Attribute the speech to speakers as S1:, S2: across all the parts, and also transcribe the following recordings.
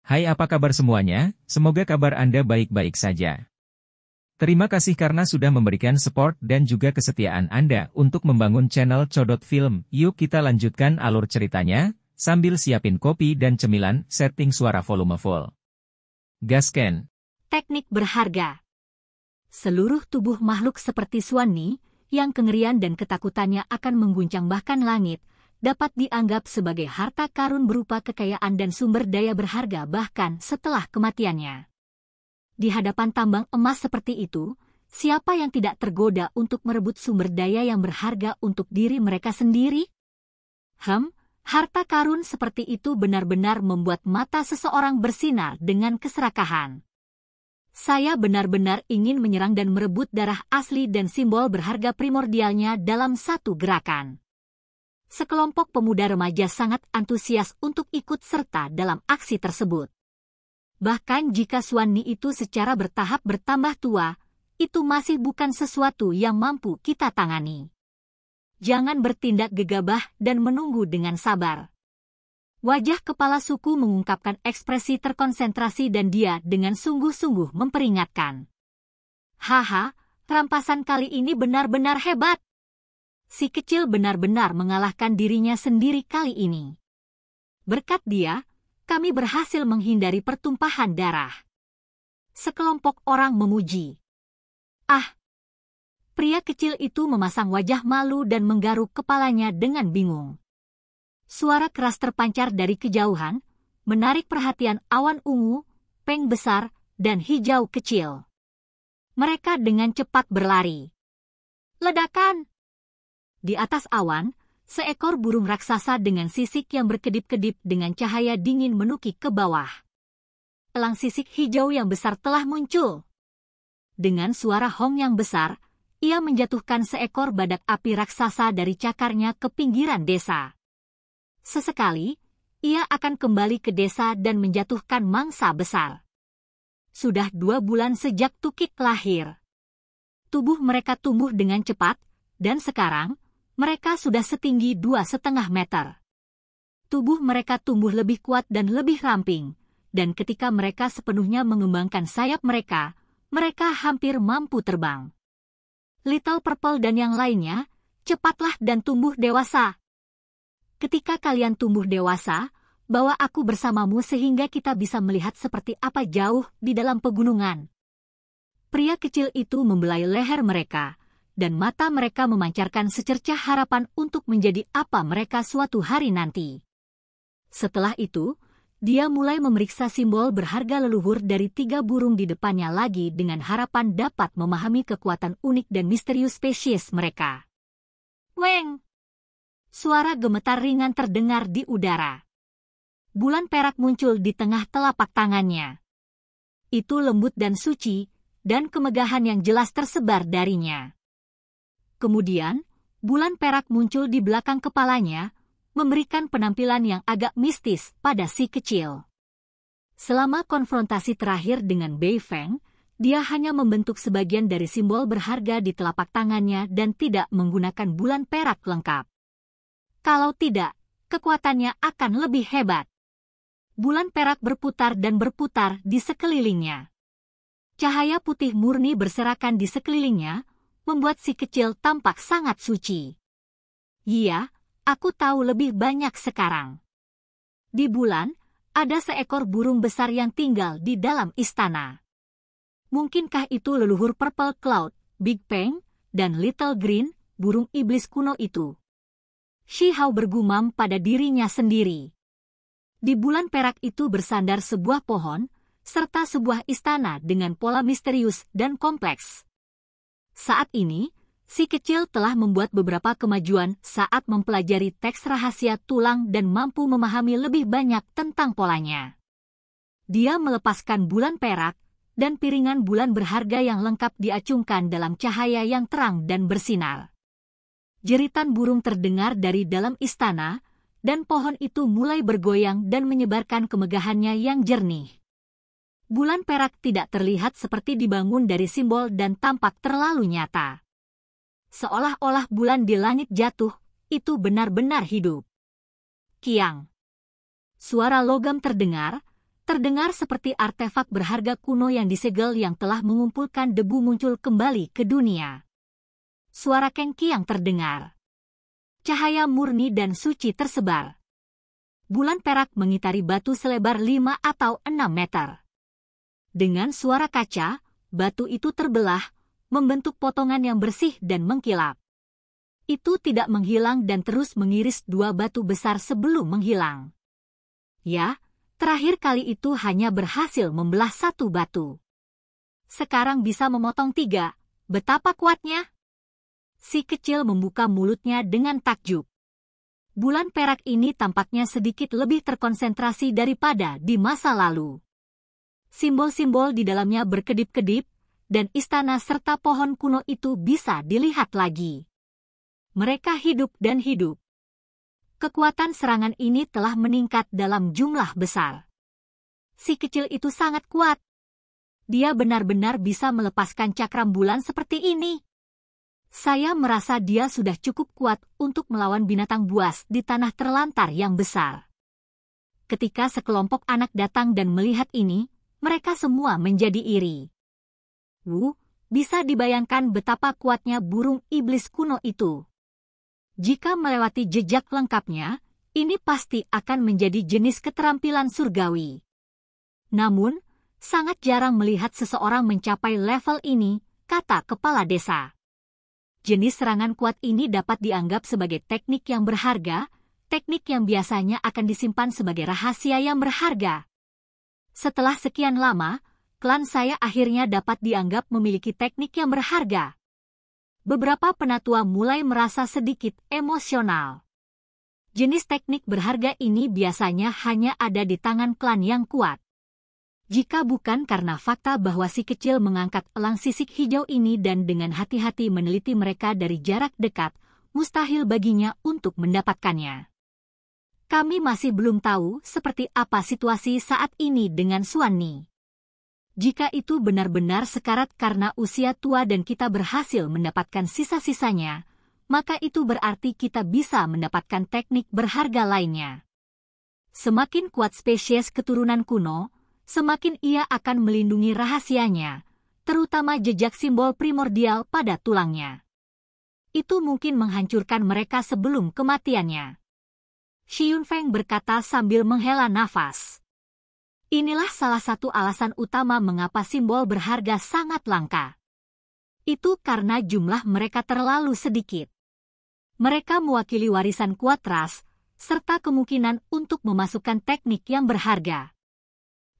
S1: Hai, apa kabar semuanya? Semoga kabar Anda baik-baik saja. Terima kasih karena sudah memberikan support dan juga kesetiaan Anda untuk membangun channel Codot Film. Yuk kita lanjutkan alur ceritanya, sambil siapin kopi dan cemilan, setting suara volume full. Gasken.
S2: Teknik berharga. Seluruh tubuh makhluk seperti Swanee, yang kengerian dan ketakutannya akan mengguncang bahkan langit, dapat dianggap sebagai harta karun berupa kekayaan dan sumber daya berharga bahkan setelah kematiannya. Di hadapan tambang emas seperti itu, siapa yang tidak tergoda untuk merebut sumber daya yang berharga untuk diri mereka sendiri? Harta karun seperti itu benar-benar membuat mata seseorang bersinar dengan keserakahan. Saya benar-benar ingin menyerang dan merebut darah asli dan simbol berharga primordialnya dalam satu gerakan. Sekelompok pemuda remaja sangat antusias untuk ikut serta dalam aksi tersebut. Bahkan jika Swanee itu secara bertahap bertambah tua, itu masih bukan sesuatu yang mampu kita tangani. Jangan bertindak gegabah dan menunggu dengan sabar. Wajah kepala suku mengungkapkan ekspresi terkonsentrasi dan dia dengan sungguh-sungguh memperingatkan. Haha, rampasan kali ini benar-benar hebat. Si kecil benar-benar mengalahkan dirinya sendiri kali ini. Berkat dia, kami berhasil menghindari pertumpahan darah. Sekelompok orang memuji. Pria kecil itu memasang wajah malu dan menggaruk kepalanya dengan bingung. Suara keras terpancar dari kejauhan, menarik perhatian awan ungu, peng besar, dan hijau kecil. Mereka dengan cepat berlari. Ledakan! Di atas awan, seekor burung raksasa dengan sisik yang berkedip-kedip dengan cahaya dingin menukik ke bawah. Elang sisik hijau yang besar telah muncul. Dengan suara hong yang besar, ia menjatuhkan seekor badak api raksasa dari cakarnya ke pinggiran desa. Sesekali, ia akan kembali ke desa dan menjatuhkan mangsa besar. Sudah 2 bulan sejak Tukik lahir. Tubuh mereka tumbuh dengan cepat, dan sekarang, mereka sudah setinggi 2,5 meter. Tubuh mereka tumbuh lebih kuat dan lebih ramping, dan ketika mereka sepenuhnya mengembangkan sayap mereka, mereka hampir mampu terbang. Little Purple dan yang lainnya, cepatlah dan tumbuh dewasa. Ketika kalian tumbuh dewasa, bawa aku bersamamu sehingga kita bisa melihat seperti apa jauh di dalam pegunungan. Pria kecil itu membelai leher mereka, dan mata mereka memancarkan secercah harapan untuk menjadi apa mereka suatu hari nanti. Setelah itu, dia mulai memeriksa simbol berharga leluhur dari 3 burung di depannya lagi dengan harapan dapat memahami kekuatan unik dan misterius spesies mereka. Weng! Suara gemetar ringan terdengar di udara. Bulan perak muncul di tengah telapak tangannya. Itu lembut dan suci, dan kemegahan yang jelas tersebar darinya. Kemudian, bulan perak muncul di belakang kepalanya, memberikan penampilan yang agak mistis pada si kecil. Selama konfrontasi terakhir dengan Bei Feng, dia hanya membentuk sebagian dari simbol berharga di telapak tangannya dan tidak menggunakan bulan perak lengkap. Kalau tidak, kekuatannya akan lebih hebat. Bulan perak berputar dan berputar di sekelilingnya. Cahaya putih murni berserakan di sekelilingnya, membuat si kecil tampak sangat suci. Iya, aku tahu lebih banyak sekarang. Di bulan, ada seekor burung besar yang tinggal di dalam istana. Mungkinkah itu leluhur Purple Cloud, Big Peng, dan Little Green, burung iblis kuno itu? Shi Hao bergumam pada dirinya sendiri. Di bulan perak itu bersandar sebuah pohon, serta sebuah istana dengan pola misterius dan kompleks. Saat ini, si kecil telah membuat beberapa kemajuan saat mempelajari teks rahasia tulang dan mampu memahami lebih banyak tentang polanya. Dia melepaskan bulan perak, dan piringan bulan berharga yang lengkap diacungkan dalam cahaya yang terang dan bersinar. Jeritan burung terdengar dari dalam istana, dan pohon itu mulai bergoyang dan menyebarkan kemegahannya yang jernih. Bulan perak tidak terlihat seperti dibangun dari simbol dan tampak terlalu nyata. Seolah-olah bulan di langit jatuh, itu benar-benar hidup. Kiang. Suara logam terdengar, Terdengar seperti artefak berharga kuno yang disegel yang telah mengumpulkan debu muncul kembali ke dunia. Suara Kengki yang terdengar. Cahaya murni dan suci tersebar. Bulan perak mengitari batu selebar 5 atau 6 meter. Dengan suara kaca, batu itu terbelah, membentuk potongan yang bersih dan mengkilap. Itu tidak menghilang dan terus mengiris 2 batu besar sebelum menghilang. Ya, terakhir kali itu hanya berhasil membelah 1 batu. Sekarang bisa memotong 3, betapa kuatnya? Si kecil membuka mulutnya dengan takjub. Bulan perak ini tampaknya sedikit lebih terkonsentrasi daripada di masa lalu. Simbol-simbol di dalamnya berkedip-kedip, dan istana serta pohon kuno itu bisa dilihat lagi. Mereka hidup dan hidup. Kekuatan serangan ini telah meningkat dalam jumlah besar. Si kecil itu sangat kuat. Dia benar-benar bisa melepaskan cakram bulan seperti ini. Saya merasa dia sudah cukup kuat untuk melawan binatang buas di tanah terlantar yang besar. Ketika sekelompok anak datang dan melihat ini, mereka semua menjadi iri. Bisa dibayangkan betapa kuatnya burung iblis kuno itu. Jika melewati jejak lengkapnya, ini pasti akan menjadi jenis keterampilan surgawi. Namun, sangat jarang melihat seseorang mencapai level ini, kata kepala desa. Jenis serangan kuat ini dapat dianggap sebagai teknik yang berharga, teknik yang biasanya akan disimpan sebagai rahasia yang berharga. Setelah sekian lama, klan saya akhirnya dapat dianggap memiliki teknik yang berharga. Beberapa penatua mulai merasa sedikit emosional. Jenis teknik berharga ini biasanya hanya ada di tangan klan yang kuat. Jika bukan karena fakta bahwa si kecil mengangkat elang sisik hijau ini dan dengan hati-hati meneliti mereka dari jarak dekat, mustahil baginya untuk mendapatkannya. Kami masih belum tahu seperti apa situasi saat ini dengan Suwanni. Jika itu benar-benar sekarat karena usia tua dan kita berhasil mendapatkan sisa-sisanya, maka itu berarti kita bisa mendapatkan teknik berharga lainnya. Semakin kuat spesies keturunan kuno, semakin ia akan melindungi rahasianya, terutama jejak simbol primordial pada tulangnya. Itu mungkin menghancurkan mereka sebelum kematiannya. Xi Yunfeng berkata sambil menghela nafas. Inilah salah satu alasan utama mengapa simbol berharga sangat langka. Itu karena jumlah mereka terlalu sedikit. Mereka mewakili warisan kuat ras, serta kemungkinan untuk memasukkan teknik yang berharga.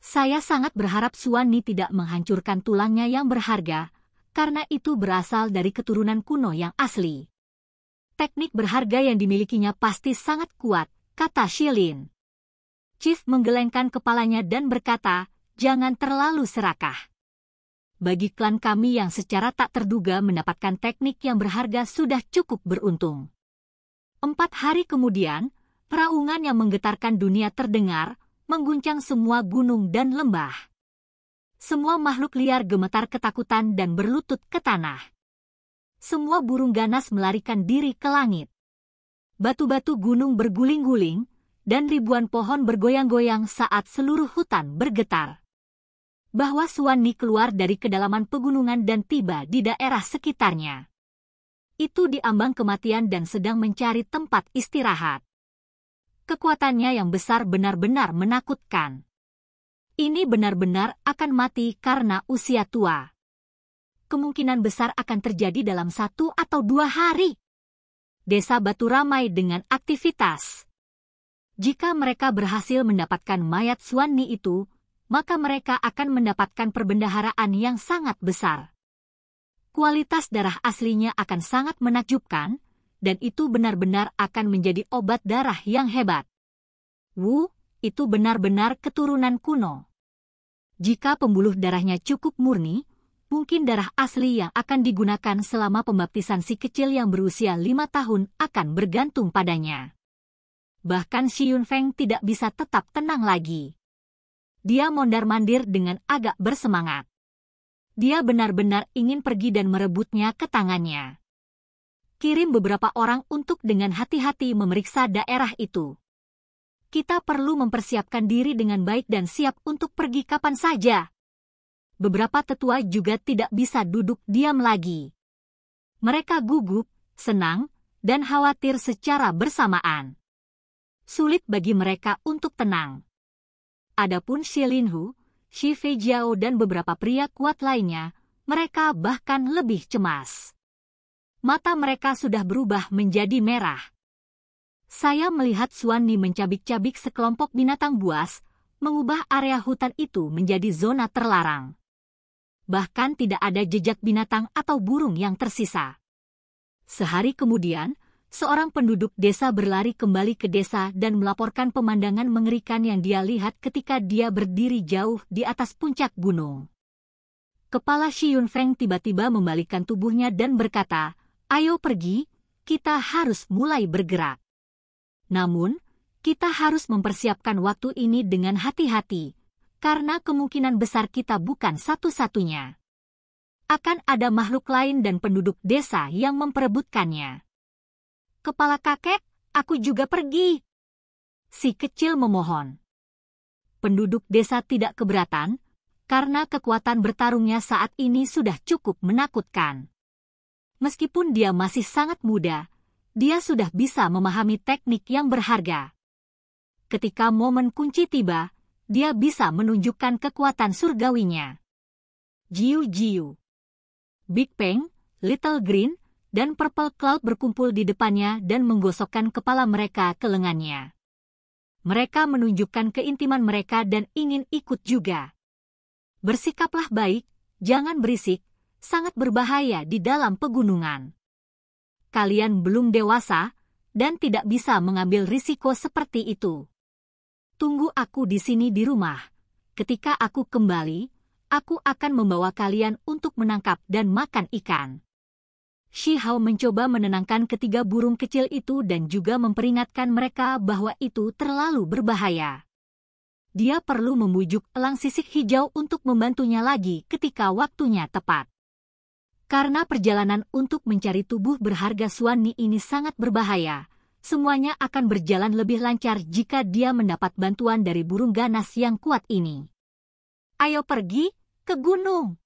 S2: Saya sangat berharap Suwanni tidak menghancurkan tulangnya yang berharga, karena itu berasal dari keturunan kuno yang asli. Teknik berharga yang dimilikinya pasti sangat kuat, kata Shilin. Chief menggelengkan kepalanya dan berkata, jangan terlalu serakah. Bagi klan kami yang secara tak terduga mendapatkan teknik yang berharga sudah cukup beruntung. 4 hari kemudian, peraungan yang menggetarkan dunia terdengar, mengguncang semua gunung dan lembah. Semua makhluk liar gemetar ketakutan dan berlutut ke tanah. Semua burung ganas melarikan diri ke langit. Batu-batu gunung berguling-guling, dan ribuan pohon bergoyang-goyang saat seluruh hutan bergetar. Bahwa Suwanni keluar dari kedalaman pegunungan dan tiba di daerah sekitarnya. Itu diambang kematian dan sedang mencari tempat istirahat. Kekuatannya yang besar benar-benar menakutkan. Ini benar-benar akan mati karena usia tua. Kemungkinan besar akan terjadi dalam 1 atau 2 hari. Desa Batu ramai dengan aktivitas. Jika mereka berhasil mendapatkan mayat Suwanni itu, maka mereka akan mendapatkan perbendaharaan yang sangat besar. Kualitas darah aslinya akan sangat menakjubkan, dan itu benar-benar akan menjadi obat darah yang hebat. Itu benar-benar keturunan kuno. Jika pembuluh darahnya cukup murni, mungkin darah asli yang akan digunakan selama pembaptisan si kecil yang berusia 5 tahun akan bergantung padanya. Bahkan Xi Yunfeng tidak bisa tetap tenang lagi. Dia mondar-mandir dengan agak bersemangat. Dia benar-benar ingin pergi dan merebutnya ke tangannya. Kirim beberapa orang untuk dengan hati-hati memeriksa daerah itu. kita perlu mempersiapkan diri dengan baik dan siap untuk pergi kapan saja. Beberapa tetua juga tidak bisa duduk diam lagi. Mereka gugup, senang, dan khawatir secara bersamaan. Sulit bagi mereka untuk tenang. Adapun Shi Linhu, Shi Feijiao dan beberapa pria kuat lainnya, mereka bahkan lebih cemas. Mata mereka sudah berubah menjadi merah. Saya melihat Xuan Ni mencabik-cabik sekelompok binatang buas, mengubah area hutan itu menjadi zona terlarang. Bahkan tidak ada jejak binatang atau burung yang tersisa. Sehari kemudian, seorang penduduk desa berlari kembali ke desa dan melaporkan pemandangan mengerikan yang dia lihat ketika dia berdiri jauh di atas puncak gunung. Kepala Shi Yunfeng tiba-tiba membalikkan tubuhnya dan berkata, "Ayo pergi, kita harus mulai bergerak. Namun, kita harus mempersiapkan waktu ini dengan hati-hati, karena kemungkinan besar kita bukan satu-satunya. Akan ada makhluk lain dan penduduk desa yang memperebutkannya." "Kepala kakek, aku juga pergi," si kecil memohon. Penduduk desa tidak keberatan, karena kekuatan bertarungnya saat ini sudah cukup menakutkan. Meskipun dia masih sangat muda, dia sudah bisa memahami teknik yang berharga. Ketika momen kunci tiba, dia bisa menunjukkan kekuatan surgawinya. Jiu-jiu. Big Peng, Little Green, dan Purple Cloud berkumpul di depannya dan menggosokkan kepala mereka ke lengannya. Mereka menunjukkan keintiman mereka dan ingin ikut juga. "Bersikaplah baik, jangan berisik, sangat berbahaya di dalam pegunungan. Kalian belum dewasa dan tidak bisa mengambil risiko seperti itu. Tunggu aku di sini di rumah. Ketika aku kembali, aku akan membawa kalian untuk menangkap dan makan ikan." Shi Hao mencoba menenangkan ketiga burung kecil itu dan juga memperingatkan mereka bahwa itu terlalu berbahaya. Dia perlu membujuk elang sisik hijau untuk membantunya lagi ketika waktunya tepat. Karena perjalanan untuk mencari tubuh berharga Xuan Ni ini sangat berbahaya, semuanya akan berjalan lebih lancar jika dia mendapat bantuan dari burung ganas yang kuat ini. "Ayo pergi ke gunung."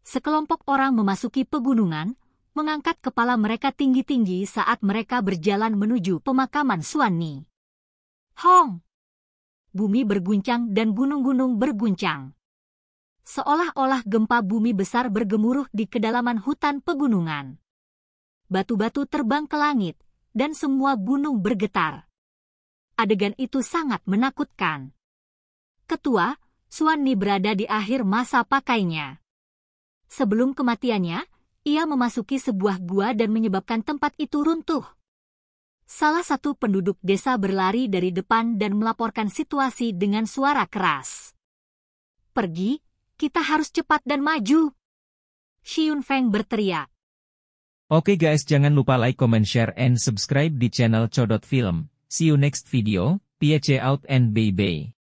S2: Sekelompok orang memasuki pegunungan, mengangkat kepala mereka tinggi-tinggi saat mereka berjalan menuju pemakaman Xuan Ni. Hong! Bumi berguncang dan gunung-gunung berguncang. Seolah-olah gempa bumi besar bergemuruh di kedalaman hutan pegunungan. Batu-batu terbang ke langit, dan semua gunung bergetar. Adegan itu sangat menakutkan. Ketua, Xuan Ni berada di akhir masa pakainya. Sebelum kematiannya, ia memasuki sebuah gua dan menyebabkan tempat itu runtuh. Salah satu penduduk desa berlari dari depan dan melaporkan situasi dengan suara keras. "Pergi! Kita harus cepat dan maju!" Shi Yunfeng berteriak.
S1: Oke guys, jangan lupa like, comment, share, and subscribe di channel Codot Film. See you next video. Peace out and bye-bye.